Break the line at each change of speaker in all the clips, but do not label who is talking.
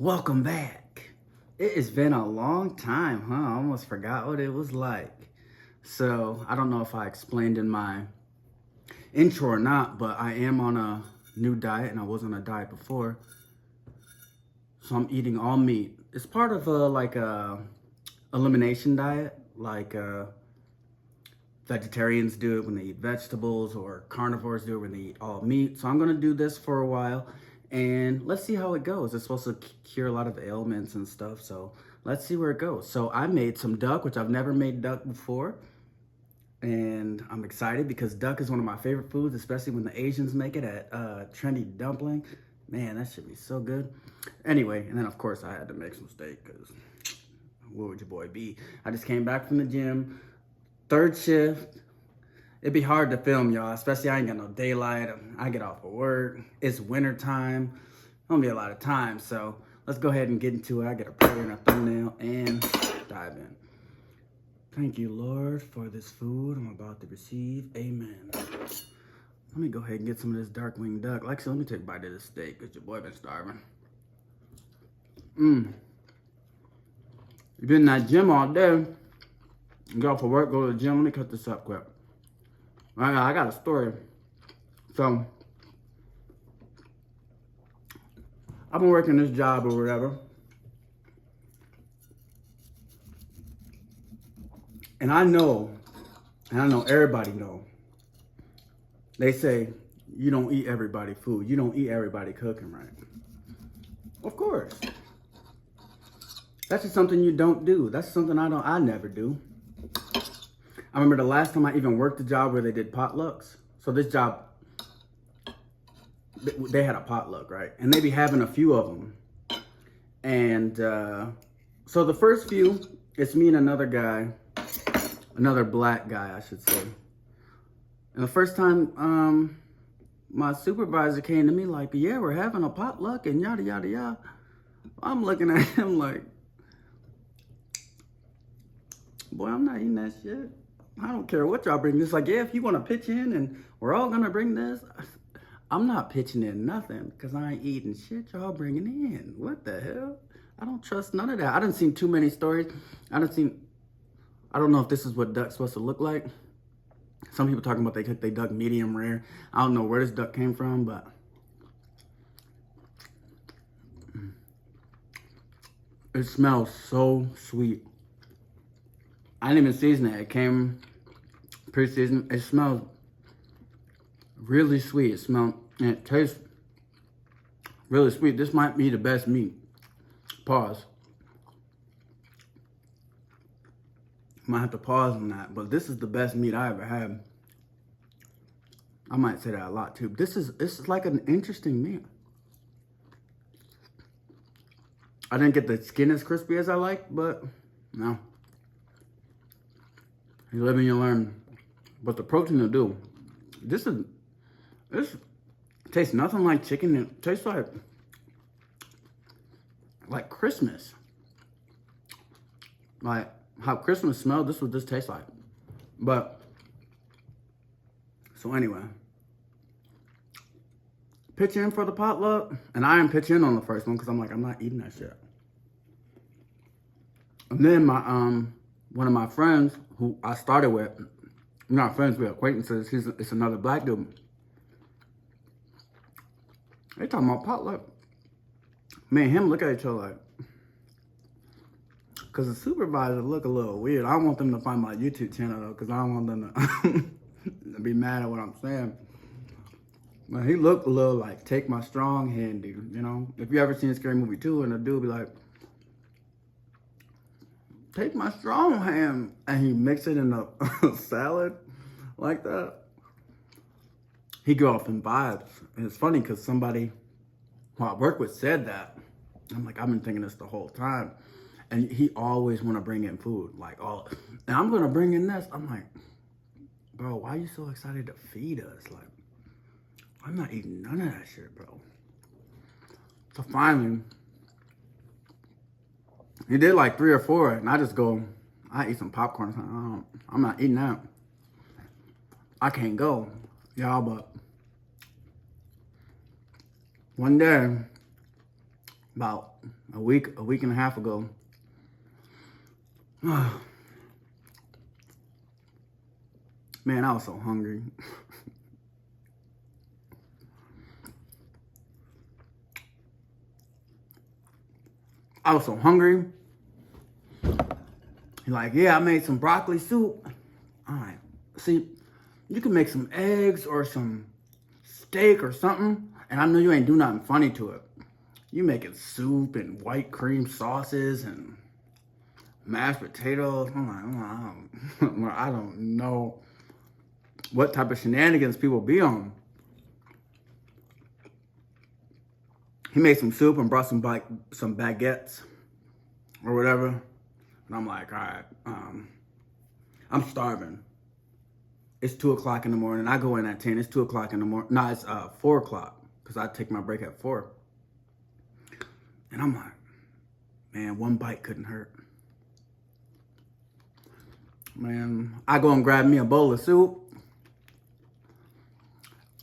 Welcome back. It has been a long time, huh? I almost forgot what it was like. So, I don't know if I explained in my intro or not, but I am on a new diet and I was on a diet before. So, I'm eating all meat. It's part of a elimination diet, vegetarians do it when they eat vegetables, or carnivores do it when they eat all meat. So I'm gonna do this for a while and let's see how it goes. It's supposed to cure a lot of ailments and stuff. So let's see where it goes. So I made some duck, which I've never made duck before. And I'm excited because duck is one of my favorite foods, especially when the Asians make it at Trendy Dumpling. Man, that should be so good. Anyway, and then of course I had to make some steak because what would your boy be? I just came back from the gym. Third shift. It'd be hard to film, y'all, especially I ain't got no daylight. I get off of work. It's winter time. Don't be a lot of time, so let's go ahead and get into it. I get a prayer and a thumbnail and dive in. Thank you, Lord, for this food I'm about to receive. Amen. Let me go ahead and get some of this dark winged duck. Like, so let me take a bite of this steak because your boy been starving. You've been in that gym all day. Get off of work, go to the gym. Let me cut this up quick. I got a story. So, I've been working this job or whatever. And I know everybody know. They say, you don't eat everybody food. You don't eat everybody cooking right. Of course. That's just something you don't do. That's something I never do. I remember the last time I even worked a job where they did potlucks. So this job, they had a potluck, right? And they be having a few of them. And so the first few, it's me and another guy, another black guy, I should say. And the first time my supervisor came to me like, yeah, we're having a potluck and yada, yada, yada. I'm looking at him like, boy, I'm not eating that shit. I don't care what y'all bring. It's like, yeah, if you want to pitch in and we're all going to bring this, I'm not pitching in nothing because I ain't eating shit y'all bringing in. What the hell? I don't trust none of that. I done seen too many stories. I don't know if this is what duck's supposed to look like. Some people talking about they cook their duck medium rare. I don't know where this duck came from, but it smells so sweet. I didn't even season it. It came pre-seasoned. It smells really sweet. It tastes really sweet. This might be the best meat. Pause. Might have to pause on that, but this is the best meat I ever had. I might say that a lot too. This is like an interesting meat. I didn't get the skin as crispy as I like, but no. You live and you learn. But the protein will do. This tastes nothing like chicken. It tastes like Christmas. Like how Christmas smells, this is what this tastes like. But, so anyway. Pitch in for the potluck. And I didn't pitch in on the first one because I'm like, I'm not eating that shit. And then my one of my friends who I started with, we're not friends, we're acquaintances. It's another black dude. They talking about potluck. Me and him look at each other like, because the supervisor look a little weird. I don't want them to find my YouTube channel though, because I don't want them to be mad at what I'm saying. But he looked a little like, take my strong hand, dude. You know, if you ever seen a scary movie 2 and the dude be like, take my strong hand, and he mix it in a salad like that. He go off in vibes. And it's funny because somebody who I work with said that. I'm like, I've been thinking this the whole time. And he always want to bring in food. Like, and I'm going to bring in this. I'm like, bro, why are you so excited to feed us? Like, I'm not eating none of that shit, bro. So finally, he did like 3 or 4, and I just go, I eat some popcorn. I'm not eating that. I can't go, y'all, but one day, about a week and a half ago. Man, I was so hungry. I was so hungry. He's like, yeah, I made some broccoli soup. All right. See, you can make some eggs or some steak or something, and I know you ain't do nothing funny to it. You making soup and white cream sauces and mashed potatoes. I'm like, I don't know what type of shenanigans people be on. He made some soup and brought some baguettes or whatever. And I'm like, all right, I'm starving. It's 2 o'clock in the morning. I go in at 10. It's 2 o'clock in the morning. No, it's 4 o'clock because I take my break at 4. And I'm like, man, one bite couldn't hurt. Man, I go and grab me a bowl of soup.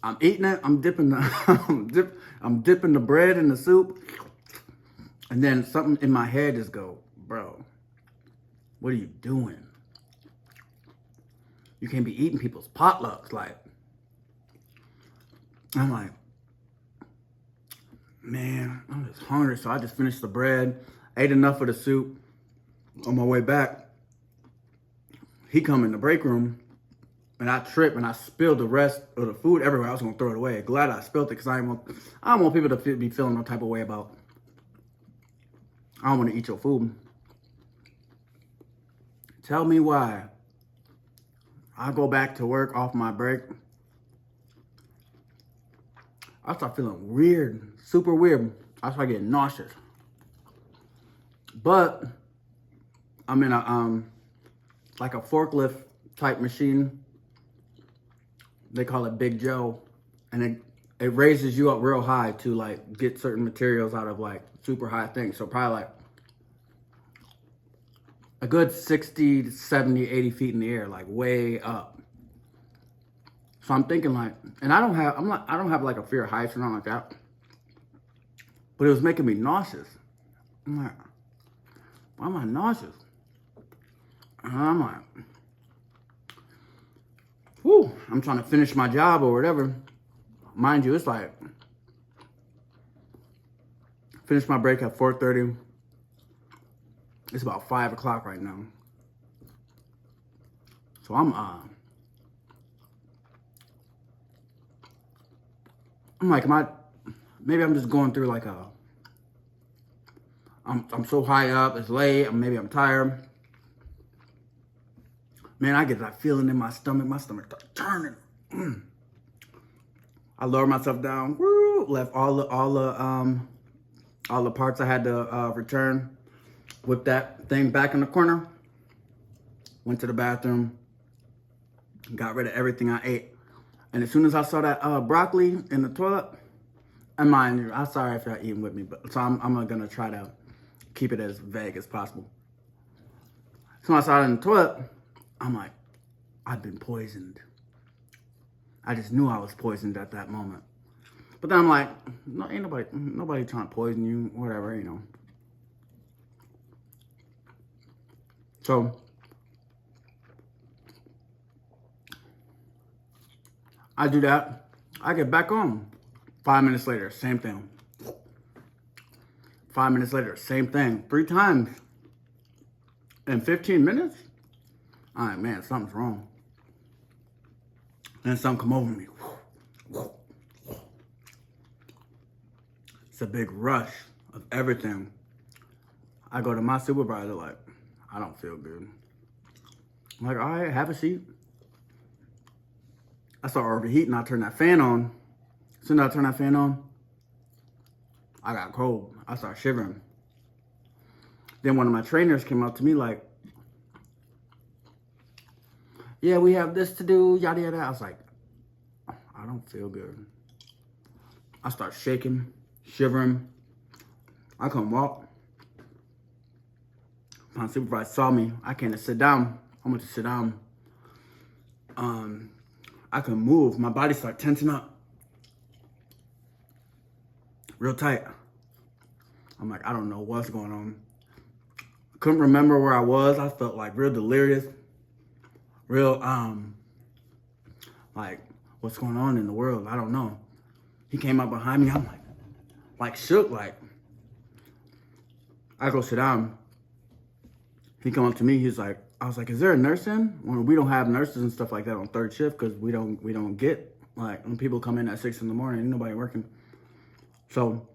I'm eating it. I'm dipping the I'm dipping the bread in the soup, and then something in my head just go, bro, what are you doing? You can't be eating people's potlucks. Like, I'm like, man, I'm just hungry. So I just finished the bread, ate enough of the soup. On my way back, he come in the break room. And I tripped and I spilled the rest of the food everywhere. I was gonna throw it away. Glad I spilled it because I don't want people to be feeling no type of way about. I don't want to eat your food. Tell me why. I go back to work off my break. I start feeling weird, super weird. I start getting nauseous. But I'm in a like a forklift type machine. They call it Big Joe, and it raises you up real high to like get certain materials out of like super high things. So probably like a good 60 to 70, 80 feet in the air, like way up. So I'm thinking like, and I don't have like a fear of heights or nothing like that, but it was making me nauseous. I'm like, why am I nauseous? And I'm like, whew, I'm trying to finish my job or whatever. Mind you, it's like, finish my break at 4:30. It's about 5 o'clock right now. So I'm like, maybe I'm just going through like I'm so high up, it's late, maybe I'm tired. Man, I get that feeling in my stomach starts turning. I lower myself down, woo, left all the parts I had to return, whipped that thing back in the corner, went to the bathroom, got rid of everything I ate. And as soon as I saw that broccoli in the toilet, and mind you, I'm sorry if y'all eating with me, but so I'm gonna try to keep it as vague as possible. So when I saw it in the toilet, I'm like, I've been poisoned. I just knew I was poisoned at that moment. But then I'm like, no, ain't nobody trying to poison you, whatever, you know. So I do that. I get back on. 5 minutes later, same thing. 5 minutes later, same thing. 3 times in 15 minutes? All right, man, something's wrong. Then something come over me. It's a big rush of everything. I go to my supervisor like, I don't feel good. I'm like, all right, have a seat. I start overheating. I turn that fan on. As soon as I turn that fan on, I got cold. I start shivering. Then one of my trainers came up to me like, yeah, we have this to do, yada, yada. I was like, I don't feel good. I start shaking, shivering. I couldn't walk. My supervisor saw me. I can't sit down. I went to sit down. I couldn't move. My body started tensing up. Real tight. I'm like, I don't know what's going on. Couldn't remember where I was. I felt like real delirious. Real, like, what's going on in the world? I don't know. He came up behind me. I'm like shook, like. I go sit down. He come up to me. He's like, I was like, is there a nurse in? Well, we don't have nurses and stuff like that on third shift because we don't get, like, when people come in at 6 in the morning, ain't nobody working. So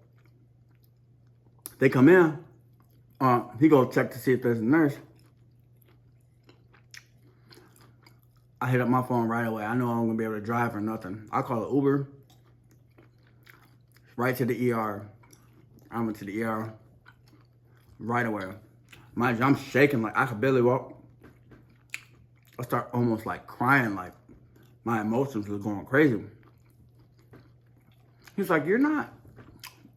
they come in. He go check to see if there's a nurse. I hit up my phone right away. I know I'm gonna be able to drive or nothing. I call an Uber. Right to the ER. I went to the ER right away. Mind you, I'm shaking like I could barely walk. I start almost like crying, like my emotions was going crazy. He's like, you're not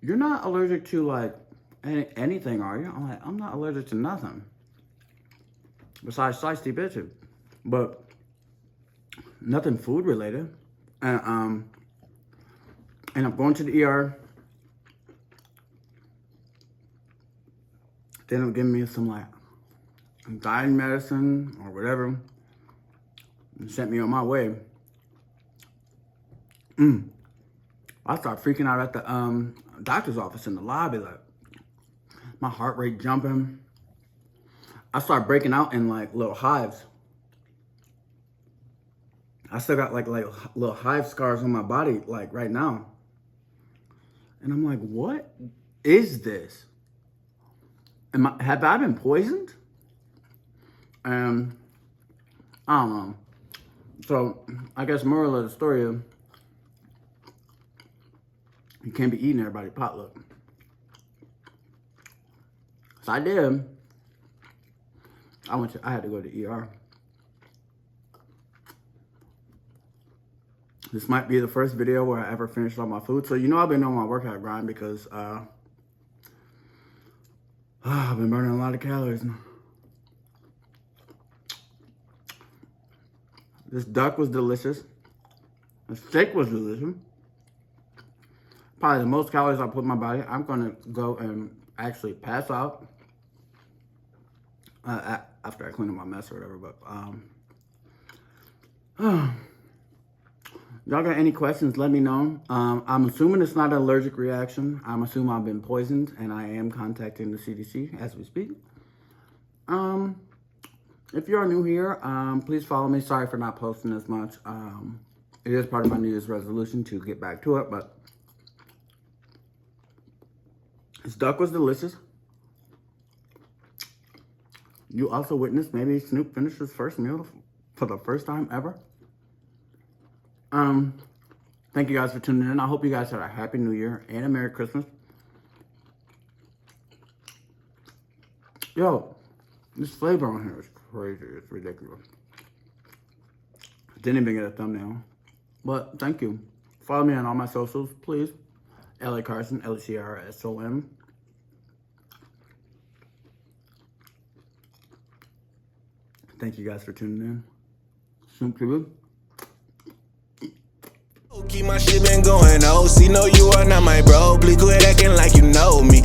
allergic to like anything, are you? I'm like, I'm not allergic to nothing besides sliced bitches, but nothing food related. And I'm going to the ER. They ended up giving me some like anxiety medicine or whatever and sent me on my way. I started freaking out at the doctor's office in the lobby, like my heart rate jumping. I started breaking out in like little hives. I still got like little hive scars on my body like right now. And I'm like, what is this? Have I been poisoned? And I don't know. So I guess moral of the story is you can't be eating everybody potluck. So I did. I had to go to the ER. This might be the first video where I ever finished all my food. So you know I've been on my workout grind because I've been burning a lot of calories now. This duck was delicious. The steak was delicious. Probably the most calories I put in my body. I'm gonna go and actually pass out after I clean up my mess or whatever. But y'all got any questions, let me know. I'm assuming it's not an allergic reaction. I'm assuming I've been poisoned, and I am contacting the CDC as we speak. If you are new here, please follow me. Sorry for not posting as much. It is part of my New Year's resolution to get back to it, but this duck was delicious. You also witnessed maybe Snoop finished his first meal for the first time ever. Thank you guys for tuning in. I hope you guys had a happy New Year and a Merry Christmas. Yo, this flavor on here is crazy. It's ridiculous. Didn't even get a thumbnail. But thank you. Follow me on all my socials, please. lacarson, LCRSOM. Thank you guys for tuning in. Snoop TV.
Keep my shit been going, oh, see, no, you are not my bro. Please quit acting like you know me.